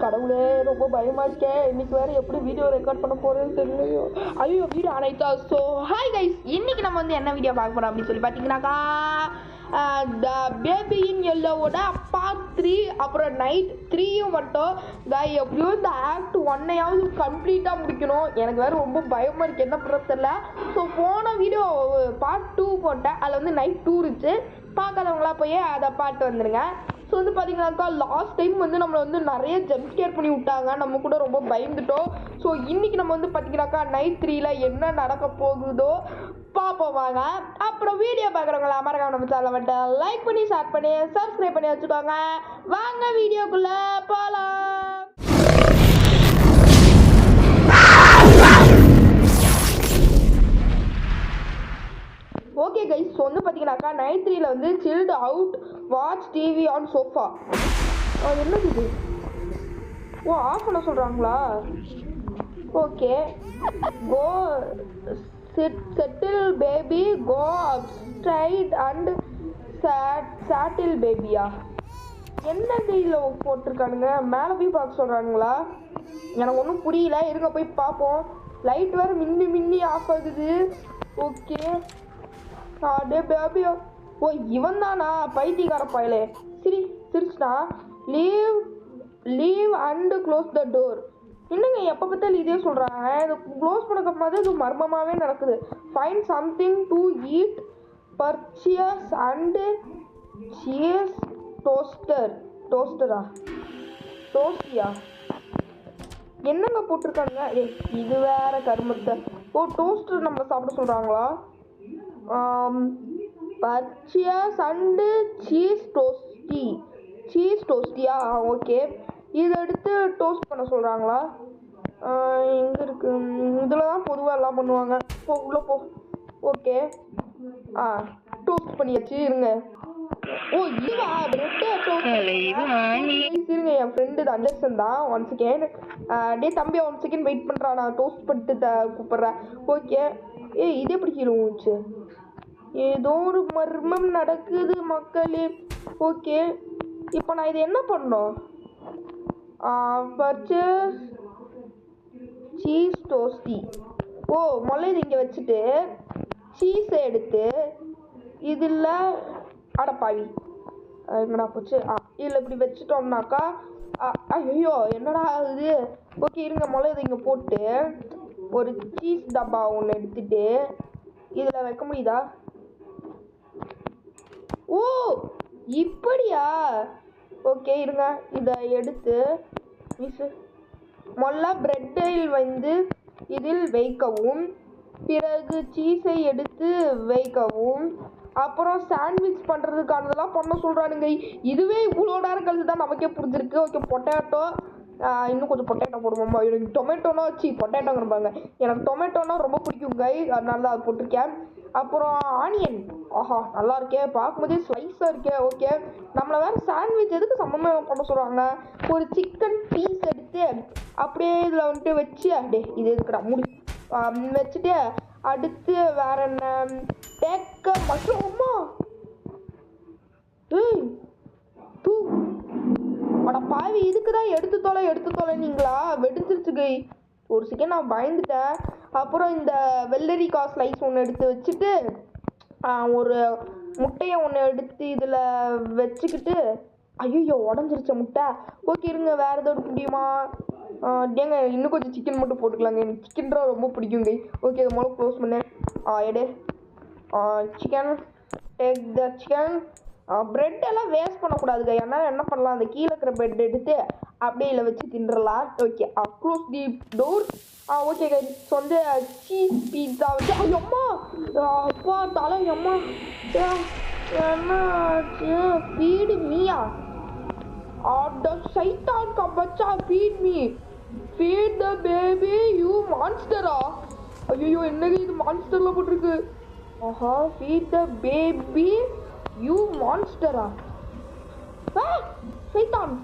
கடவுளே ரொம்ப பயமா இருக்கேன். இன்னைக்கு வேற எப்படி வீடியோ ரெக்கார்ட் பண்ண போறேன்னு தெரியலையோ. ஐயோ வீடியோ ஆனைத்தா. ஸோ ஹாய் கைஸ், இன்னைக்கு நம்ம வந்து என்ன வீடியோ பார்க்க போறோம் அப்படின்னு சொல்லி பார்த்தீங்கன்னாக்கா த பேபி இன் எல்லோவோட பார்ட் 3 அப்புறம் நைட் 3யும் மட்டும் எப்படியோ இந்த ஆக்ட் 1ஐயாவது கம்ப்ளீட்டாக முடிக்கணும். எனக்கு வேறு ரொம்ப பயமாக இருக்குது, என்ன பண்ணுறது தெரியல. ஸோ போன வீடியோ பார்ட் 2 போட்டேன், அதில் வந்து நைட் 2 இருந்துச்சு. பார்க்காதவங்களா போய் அதை பார்த்து வந்துடுங்க. ஸோ வந்து பார்த்தீங்கன்னாக்கா லாஸ்ட் டைம் வந்து நம்மளை வந்து நிறைய ஜம்ப் ஸ்கேர் பண்ணி விட்டாங்க, நம்ம கூட ரொம்ப பயந்துட்டோம். ஸோ இன்றைக்கி நம்ம வந்து பார்த்தீங்கன்னாக்கா நைட் 3ல் என்ன நடக்க போகுதோ பார்ப்போம் வாங்க. அப்புறம் வீடியோ பார்க்குறவங்கள மறக்காம நம்ம சேனலை வந்துட்டு லைக் பண்ணி ஷேர் பண்ணி சப்ஸ்கிரைப் பண்ணி வச்சுக்கோங்க. வாங்க வீடியோக்குள்ளே போகலாம். ஓகே கைஸ், ஸோ வந்து பார்த்தீங்கன்னாக்கா நைட் 3ல் வந்து chilled out, watch TV on sofa. என்னது இது? ஓ ஆஃப் பண்ண சொல்கிறாங்களா? Okay. Go settle baby, go upstairs and settle பேபியா? என்ன கையில் போட்டிருக்கானுங்க? மேலே போய் பார்க்க சொல்கிறானுங்களா? எனக்கு ஒன்றும் புரியல, இருங்க போய் பார்ப்போம். லைட் வேறு மின்னி ஆஃப் ஆகுது. ஓகே டே பேபியா. ஓ இவன் தானா பைத்தியக்கார பயலே? சிரிச்சுனா leave and close the door. என்னங்க எப்போ பார்த்தாலும் இதே சொல்கிறாங்க. இது க்ளோஸ் பண்ணக்க மாதிரி இது மர்மமாகவே நடக்குது. Find something to eat, purchase and cheese டோஸ்டியா என்னங்க போட்டிருக்காங்க? இது வேற கருமத்தை. ஓ டோஸ்டர் நம்ம சாப்பிட சொல்கிறாங்களா? பர்ச்சேஸ் அண்டு சீஸ் டோஸ்டியா? ஓகே. இதை எடுத்து டோஸ்ட் பண்ண சொல்கிறாங்களா? எங்கே இருக்கு? இதில் தான் பொதுவாக எல்லாம் பண்ணுவாங்க. உள்ளே போ. ஓகே டோஸ்ட் பண்ணியாச்சு. இருங்க. ஓ இதுவா பிரெட்டை டோஸ்ட்? இருங்க, என் ஃப்ரெண்டு அண்டர்ஸ்டாண்ட் தான். 1 செகண்ட். டே தம்பி 1 செகண்ட் வெயிட் பண்ணுறான், நான் டோஸ்ட் பண்ணிட்டு கூப்பிட்றேன். ஓகே. இது எப்படி கீழே ஊச்சு? ஏதோ ஒரு மர்மம் நடக்குது மக்களே. ஓகே, இப்போ நான் இது என்ன பண்ணோம்? Purchase cheese Dosti. ஓ முதல்ல இது இங்கே வச்சுட்டு சீஸை எடுத்து இதில் அடப்பாவி எங்கடா போச்சு? இதில் இப்படி வச்சுட்டோம்னாக்கா ஐயோ என்னடா இது? ஓகே இருங்க, முதல்ல இது இங்கே போட்டு ஒரு சீஸ் டப்பா ஒன்று எடுத்துட்டு இதில் வைக்க முடியுதா? ஓ இப்படியா? ஓகே இருங்க, இதை எடுத்து முதல்ல பிரெட்டில் வந்து இதில் வைக்கவும், பிறகு சீஸை எடுத்து வைக்கவும், அப்புறம் சாண்ட்விச் பண்ணுறதுக்கானதெல்லாம் பண்ண சொல்கிறானுங்க. இதுவே இவ்வளோ நேரம் கழிச்சு தான் நமக்கே புரிஞ்சிருக்கு. ஓகே பொட்டேட்டோ, இன்னும் கொஞ்சம் பொட்டேட்டோ போடுவோம்மா. எனக்கு டொமேட்டோனா பொட்டேட்டோங்கிறப்பாங்க. எனக்கு டொமேட்டோனா ரொம்ப பிடிக்குங்க, அதனால தான் அது போட்டிருக்கேன். அப்புறம் ஆனியன். ஆஹா நல்லா இருக்கே, பார்க்கும்போதே ஸ்லைஸாக இருக்கே. ஓகே, நம்மளை வேறு சாண்ட்விச் எதுக்கு சம்மந்தமாக பண்ண சொல்கிறாங்க? ஒரு சிக்கன் பீஸ் எடுத்து அப்படியே இதில் வந்துட்டு வச்சு இது எதுக்குடா முடி வச்சுட்டு அடுத்து வேற என்ன? டேக்க மஷ்ரூமா. அட பாவி, இதுக்கு தான் எடுத்து தொலைனீங்களா? வெடிச்சிருச்சு கை. ஒரு செகண்ட் நான் பயந்துட்டேன். அப்புறம் இந்த வெள்ளரிக்காய் ஸ்லைஸ் ஒன்று எடுத்து வச்சுட்டு ஒரு முட்டையை ஒன்று எடுத்து இதில் வச்சுக்கிட்டு ஐயோ உடஞ்சிருச்ச முட்டை. ஓகே இருங்க, வேறு எதாவது எடுக்க முடியுமா? ஏங்க இன்னும் கொஞ்சம் சிக்கன் மட்டும் போட்டுக்கலாங்க, எனக்கு சிக்கன் தான் ரொம்ப பிடிக்குங்க. ஓகே இது முதல்ல க்ளோஸ் பண்ணேன். எடு chicken, take the chicken. Bread எல்லாம் வேஸ்ட் பண்ணக்கூடாதுங்க, ஏன்னா என்ன பண்ணலாம், அந்த கீழே இருக்கிற ப்ரெட் எடுத்து அப்படியே இல்லை வச்சு தின்றலாம். Okay close the door. Okay guys, so வந்து சீஸ் பீட்சா வச்சு அம்மா அப்பா தலை அம்மா என்னாச்சு? ஃபீடு மீயா? சைத்தான் கா பச்சா, feed me, feed the baby you மான்ஸ்டரா? ஐயோ என்னங்க இது மான்ஸ்டர்ல போட்டிருக்கு. ஆஹா ஃபீட் த பேபி யூ மான்ஸ்டரா? சைத்தான்.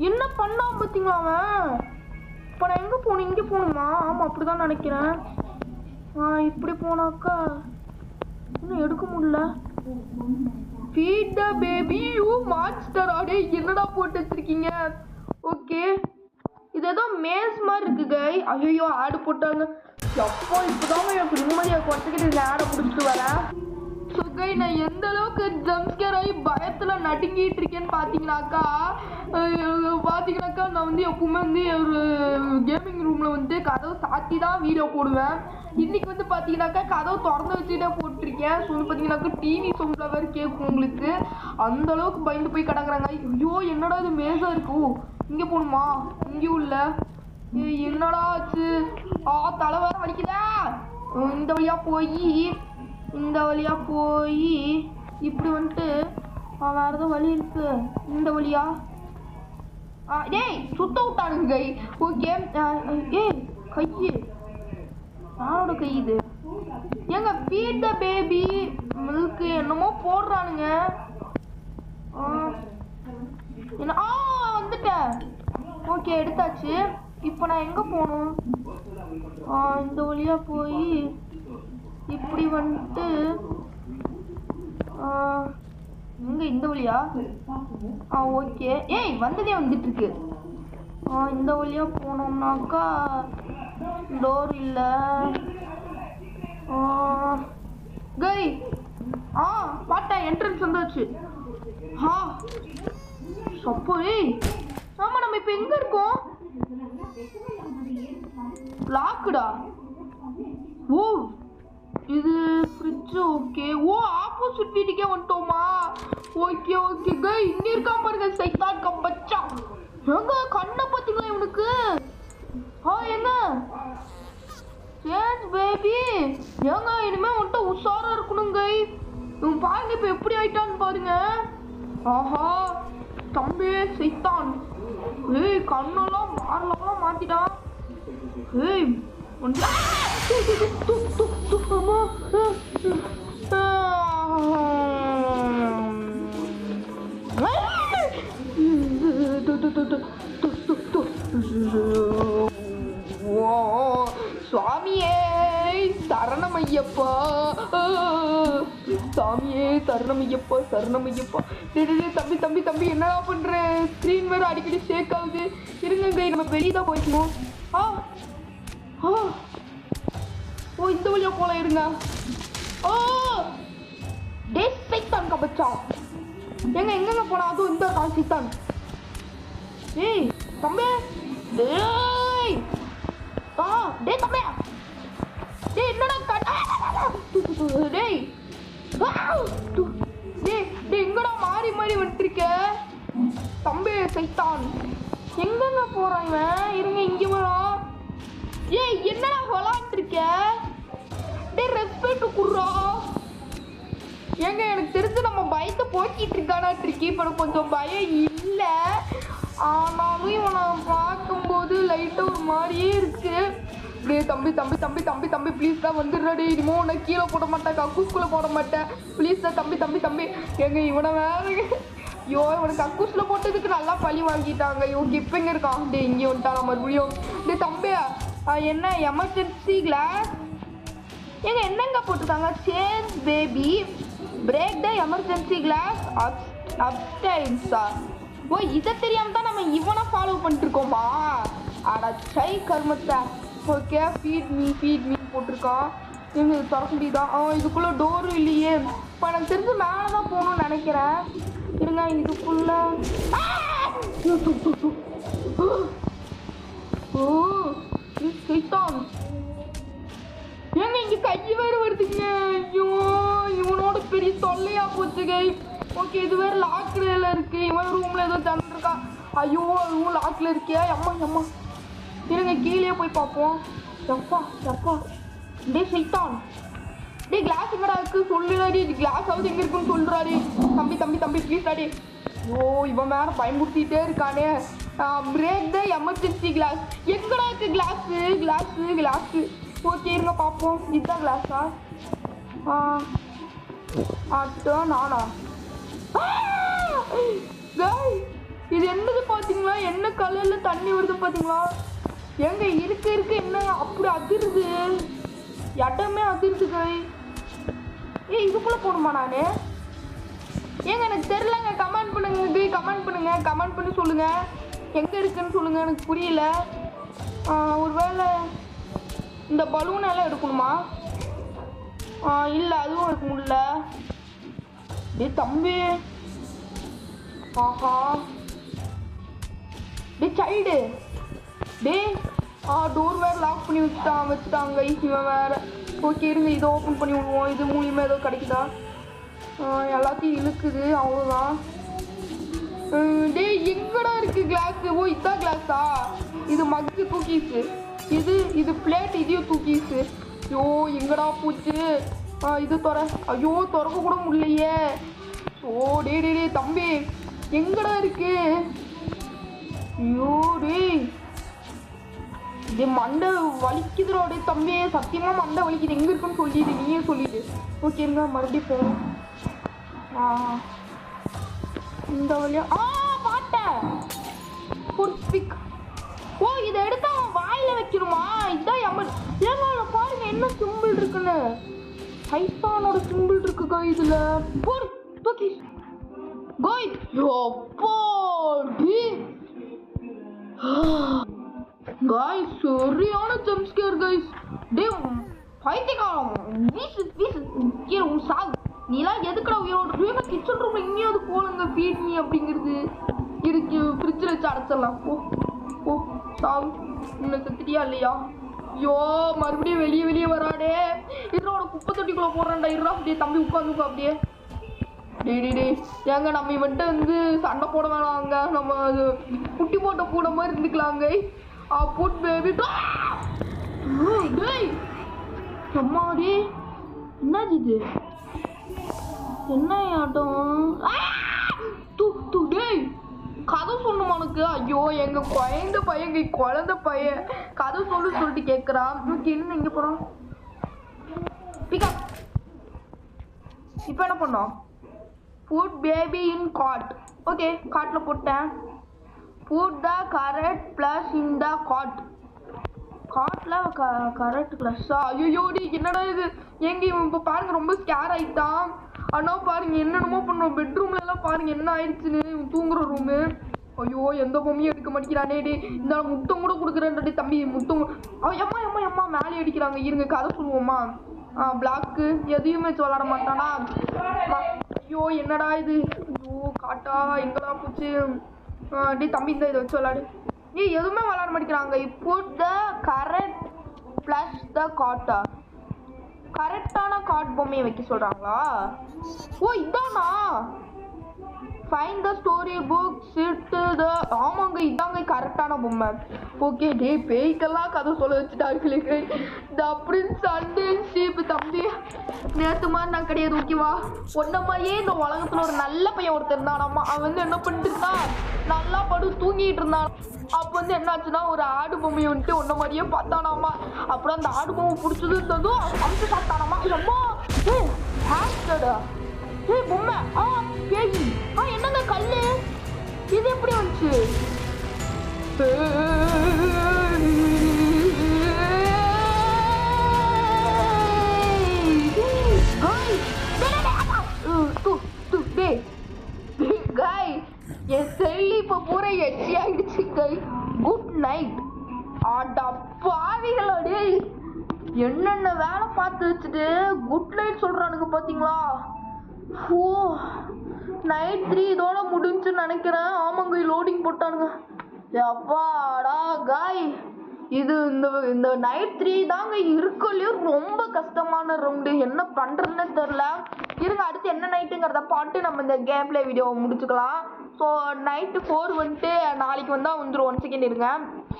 என்ன பண்ணா பார்த்தீங்களா அவன்? இப்போ நான் எங்கே போகணும்? இங்கே போகணுமா? ஆமாம் அப்படி தான் நினைக்கிறேன். இப்படி போனாக்கா இன்னும் எடுக்க முடியல. Feed the baby you monster. அடே என்னடா போட்டு வச்சிருக்கீங்க? ஓகே இது ஏதோ மேஸ் மாதிரி இருக்கு கை. ஐயோ ஆடு போட்டாங்க. எப்போ இப்போதான் எனக்கு நிம்மதியாக குறைச்சிக்கிட்டு இந்த ஆடை பிடிச்சிட்டு வரேன். ஸோ கை நான் எந்த அளவுக்கு ஜம்ஸ்கேர் ஆகி பயத்தில் நடுங்கிட்டு இருக்கேன்னு பார்த்தீங்கன்னாக்கா நான் வந்து எப்பவுமே வந்து ஒரு கேமிங் ரூமில் வந்து கதவை சாத்தி தான் வீடியோ போடுவேன். இன்னைக்கு வந்து பார்த்தீங்கன்னாக்கா கதவை திறந்து வச்சுட்டே போட்டிருக்கேன். ஸோ வந்து பார்த்தீங்கன்னாக்கா டிவி சவுண்டில் வேறு கேட்கும் உங்களுக்கு. அந்த அளவுக்கு பயந்து போய் கிடக்குறாங்க. ஐயோ என்னடா இது மேஸாக இருக்கு. இங்கே போகணுமா? இங்கேயும் இல்லை. என்னடா ஆச்சு? தலை வேற வலிக்குதா. இந்த வழியாக போய் இப்படி வந்துட்டு வேறு ஏதோ வழி இருக்கு. இந்த வழியா டேய் சுத்த விட்டானுங்க கை. ஓகே ஏய் கையு யாரோட கை இது? ஏங்க ஃபீட் த பேபி மில்க் என்னமோ போடுறானுங்க. என்ன வந்துட்டேன். ஓகே எடுத்தாச்சு. இப்போ நான் எங்கே போகணும்? இந்த வழியாக போய் இப்படி வந்துட்டு இங்கே இந்த வழியா? ஓகே ஏய் வந்ததே வந்துட்டுருக்கு. இந்த வழியாக போனோம்னாக்கா டோர் இல்லை. கை பார்த்தேன் என்ட்ரன்ஸ் வந்தாச்சு. சப்போ ஏய் ஆமாம் நம்ம இப்போ எங்கே இருக்கோம்? லாக்குடா. ஓ இது ஃப்ரிட்ஜ். ஓகே ஆப்போசிட் வீட்டுக்கே வந்துட்டோமா? ஓகே கை இங்கே இருக்காம பாருங்க சைத்தான் கம் பச்சா. எங்க கண்ணை பார்த்தீங்களா இவனுக்கு? எங்க சேஞ்ச் பேபி. ஏங்க இனிமே வந்துட்டு உஷாரா இருக்கணும் கை. இவன் பாருங்க இப்போ எப்படி ஆயிட்டான்னு பாருங்க. ஆஹா தம்பி சைத்தான். ஏய் கண்ணெல்லாம் மாறலாம் மாத்திட்டான். ஏய் சுவாமியே சரணமையப்பா. சாமியே சரணமையப்பா சரணமையப்பா. தம்பி தம்பி தம்பி என்னடா பண்ற? ஸ்க்ரீன் வேற அடிக்கடி ஷேக் ஆகுது. இருங்க கை நம்ம வெளியே தான் போய்க்கணும். இந்த வழியா போலாம். இருங்க. டே சைத்தான் கபச்சா. எங்கெங்க போனா? அதுவும் இந்த சைத்தான். ஏய் தம்பி டேய் தம்பி டேய் என்னடா டேய் எங்கடா மாறி மாறி வந்துருக்க தம்பி சைத்தான்? எங்கெங்க போறாங்க? இருங்க இங்க வரோம். ஏய் என்னடா விளாண்டுருக்க? டேய் ரெஸ்பெக்ட் குடுறா. ஏங்க எனக்கு தெரிஞ்சு நம்ம பயத்தை போக்கிட்டு இருக்கானாட்டிருக்கு. இப்போ எனக்கு கொஞ்சம் பயம் இல்லை. ஆனாலும் இவனை பார்க்கும்போது லைட்டாக ஒரு மாதிரியே இருக்கு. டே தம்பி தம்பி தம்பி தம்பி தம்பி ப்ளீஸ் தான் வந்துடுறாடி. இனிமோ உன்னை கீழே போட மாட்டேன் கக்கூஸ்குள்ளே போட மாட்டேன் ப்ளீஸ் தான் தம்பி தம்பி தம்பி. எங்க இவனை வேறுங்க. ஐயோ இவனுக்கு கக்கூஸில் போட்டதுக்கு நல்லா பழி வாங்கிட்டாங்க. இவனுக்கு இப்போ எங்கே இருக்கான்? டே இங்கே வந்துட்டான் மறுபடியும். டே தம்பி என்ன எமர்ஜென்சி கிளாஸ்? ஏங்க என்னங்க போட்டிருக்காங்க? Change baby break the emergency glass அப்டைன்ஸா? இதை தெரியாமல் தான் நம்ம இவனை ஃபாலோ பண்ணிட்டு இருக்கோமா? அட சை கர்மத்தை. ஓகே ஃபீட் மீ போட்டிருக்கான். எங்க இது திறக்க முடியுதா? இதுக்குள்ளே டோரும் இல்லையே. இப்போ எனக்கு தெரிஞ்சு மேலே தான் போகணும்னு நினைக்கிறேன். இருங்க இதுக்குள்ள ஏங்க இங்க கை வேறு வருதுங்க. ஐயோ இவனோட பெரிய தொல்லையா போச்சு கை. ஓகே இது வேறு லாக்ல இருக்கு. இவன் ரூம்ல ஏதோ தந்துருக்கான். ஐயோ அதுவும் லாக்ல இருக்கியா? அம்மா இருங்க கீழே போய் பார்ப்போம். எப்பா டே சைத்தான். டே கிளாஸ் எங்கடா இருக்கு சொல்லுடாடி. கிளாஸ் ஆகுது எங்க இருக்குன்னு சொல்றாடி. தம்பி ப்ளீஸ் டாடி. இவன் வேற பயமுறுத்திட்டே இருக்கானே. Break the emergency glass. எங்கடா இருக்கு கிளாஸு? ஓகே இருங்க பார்ப்போம். இதுதான் கிளாஸா? நானா? இது என்னது பார்த்தீங்களா? என்ன கலரில் தண்ணி வருது பார்த்தீங்களா? எங்க இருக்கு என்ன அப்படி அதிருது. இடமே அதிருது கை. இதுக்குள்ளே போகணுமா நான்? ஏங்க எனக்கு தெரியலங்க. கமெண்ட் பண்ணுங்க, கமெண்ட் பண்ணி சொல்லுங்க எங்க இருக்குன்னு சொல்லுங்க. எனக்கு புரியல. ஒருவேளை இந்த பலூன் எல்லாம் எடுக்கணுமா? இல்லை அதுவும் எடுக்க முடியல. டேய் தம்பி, ஆஹா டே சைல்டு, டே டோர் வேறு லாக் பண்ணி வச்சுட்டாங்க இவன் வேற. ஓகே இருங்க, இதை ஓப்பன் பண்ணி விடுவோம். இது மூலியமாக ஏதோ கிடைக்குதா? எல்லாத்தையும் இழுக்குது, அவ்வளோதான். டே எங்கடா இருக்கு கிளாஸ்? ஓ இதான் கிளாஸா? இது மக்கு தூக்கிச்சு. இது பிளேட், இதையும் தூக்கிச்சு. ஐயோ எங்கடா பூச்சு? இது ஐயோ திறக்க கூட முடியலையே. ஓ டே தம்பி எங்கடா இருக்கு? ஐயோ டே மண்டை வலிக்குதுடா. டே தம்பி சத்தியமா மண்டை வலிக்குது. எங்க இருக்குன்னு சொல்லிடு, நீயே சொல்லிடு. ஓகே இருங்க, மறுபடியும் போவோம். இந்த வழியா பாட்டேன். ஓ இதை எடுத்து அவன் வாயில வைக்கணுமா? இதான் ஏங்க பாருங்க என்ன சிம்பிள் இருக்குன்னு. ஐசானோட சிம்பிள் இருக்குக்கா இதுல. தூக்கி கோய் गाइस சரியான ஜம்ப் ஸ்கேர் गाइस. டேய் பைத்தியக்காரன், வீசு கீழ சாகு. நீலாம் எதுக்குடா உயிரோட ரூம்ல கிச்சன் ரூம்ல எங்கேயாவது போலங்க ஃபீட் மீ அப்படிங்கிறது இருக்கு. ஃப்ரிட்ஜில் வச்சு அடைச்சிடலாம். ஓ சாவு. இன்னும் செத்துட்டியா இல்லையா? ஐயோ மறுபடியும் வெளியே வராடே. இதோட குப்பை தொட்டிக்குள்ள போடுறேன்டா. இருடா அப்படியே தம்பி உட்காந்துக்கோ அப்படியே. டே ஏங்க நம்ம இவன்ட்ட வந்து சண்டை போட வேணாங்க. நம்ம அது குட்டி போட்ட பூட மாதிரி இருந்துக்கலாங்க. Put baby. டேய் அம்மாடி என்னது இது? என்ன ஆட்டம்? டேய் கதை சொல்லணுமா உனக்கு? ஐயோ எங்க குழந்தை பையன் கதை சொல்லிட்டு கேட்குறான். என்ன இங்கே போகிறோம்? பிக்கப். இப்போ என்ன பண்ணோம்? Put baby in cot. Okay, காட்டில் போட்டேன். Put the carrot plus in the cot. காட்டில் கரெக்ட் ப்ளஸ்ஸா? ஐயோ டி என்னடா இது? எங்க இவன் இப்போ பாருங்க ரொம்ப ஸ்கேர் ஆகிட்டான். ஆனால் பாருங்க என்னென்னமோ பண்ணுறோம். பெட்ரூம்ல எல்லாம் பாருங்க என்ன ஆயிடுச்சுன்னு. இவன் தூங்குற ரூமு. ஐயோ எந்த பொம்மையும் எடுக்க மாட்டேங்கிறானே. டி இந்த முத்தம் கூட கொடுக்குறேன்டி தம்பி. முத்தம் எம்மா மேலே அடிக்கிறாங்க. இருங்க கதை சொல்லுவோமா? பிளாக்கு எதையுமே வச்சு விளாட மாட்டானா? ஐயோ என்னடா இது? ஐயோ காட்டா எங்கடா போச்சு? டே தம்பி இந்த இதை வச்சு விளாடு. எதுவுமே விளாட மாட்டேங்கிறாங்க. இப்போ த கரெக்ட் ப்ளஸ் த காட்டா? கரெக்டான காட் பொம்மையை வைக்க சொல்கிறாங்களா? ஓ இதானா? Find the story book sit the. ஆமாங்க இதாங்க கரெக்டான பொம்மை. ஓகே டே பேய்க்கெல்லாம் கதை சொல்ல வச்சுட்டாங்க. The prince and sheep. தம்பி நேற்று மாதிரி நான் கிடையாது ஓகேவா? ஒன்ன மாதிரியே இந்த உலகத்தில் ஒரு நல்ல பையன் ஒருத்தர் இருந்தானாம்மா. அவன் வந்து என்ன பண்ணிட்டு இருந்தான்? நல்லா தூங்கிட்டு இருந்தான். அப்போ வந்து என்னாச்சுன்னா ஒரு ஆடு பொம்மையை வந்துட்டு ஒன்ன மாதிரியே பார்த்தானாமா. அப்புறம் அந்த ஆடு பொம்மை பிடிச்சது இருந்ததும் அமுச்சு சாப்பிட்டானாமா. ரொம்ப ஹேஸ்டடா பொம்மை. பேய். என்னங்க கல்லு இது எப்படி வந்துச்சு? என் செல்லி இப்போ பூரா எச்சி ஆயிடுச்சு. Good night. ஆடா பாவிகளோடே என்னென்ன வேலை பார்த்து வச்சுட்டு குட் நைட் சொல்றானுங்க பாத்தீங்களா? ஓ நைட் 3 இதோட முடிஞ்சுன்னு நினைக்கிறேன். ஆமாங்க லோடிங் போட்டானுங்க. அப்பாடா காய் இது இந்த நைட் 3 தாங்க இருக்கலையோ ரொம்ப கஷ்டமான ரவுண்டு. என்ன பண்றதுன்னு தெரியல. இருங்க அடுத்து என்ன நைட்டுங்கிறத பாட்டு நம்ம இந்த கேம் பிளே வீடியோவை முடிச்சுக்கலாம். ஸோ நைட்டு 4 வந்துட்டு நாளைக்கு வந்தால் வந்துடும். 1 செகண்ட் இருங்க.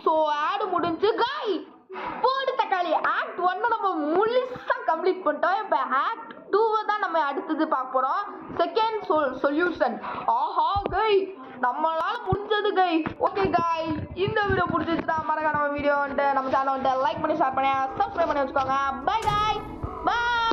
ஸோ ஆடு முடிஞ்சு காய் போடு தக்காளி. ஆக்ட் 1 நம்ம முழுசாக கம்ப்ளீட் பண்ணிட்டோம். இப்போ ஆக்ட் 2 தான் நம்ம அடுத்தது பார்க்க போகிறோம். Second solution. ஆஹா கை நம்மளால முடிஞ்சது கை. ஓகே காய் இந்த வீடியோ பிடிச்சிச்சுன்னா மறக்காம நம்ம வீடியோ வந்துட்டு நம்ம சேனல் வந்துட்டு லைக் பண்ணி ஷேர் பண்ணி சப்ஸ்கிரைப் பண்ணி வச்சுக்கோங்க. பை காய் பை.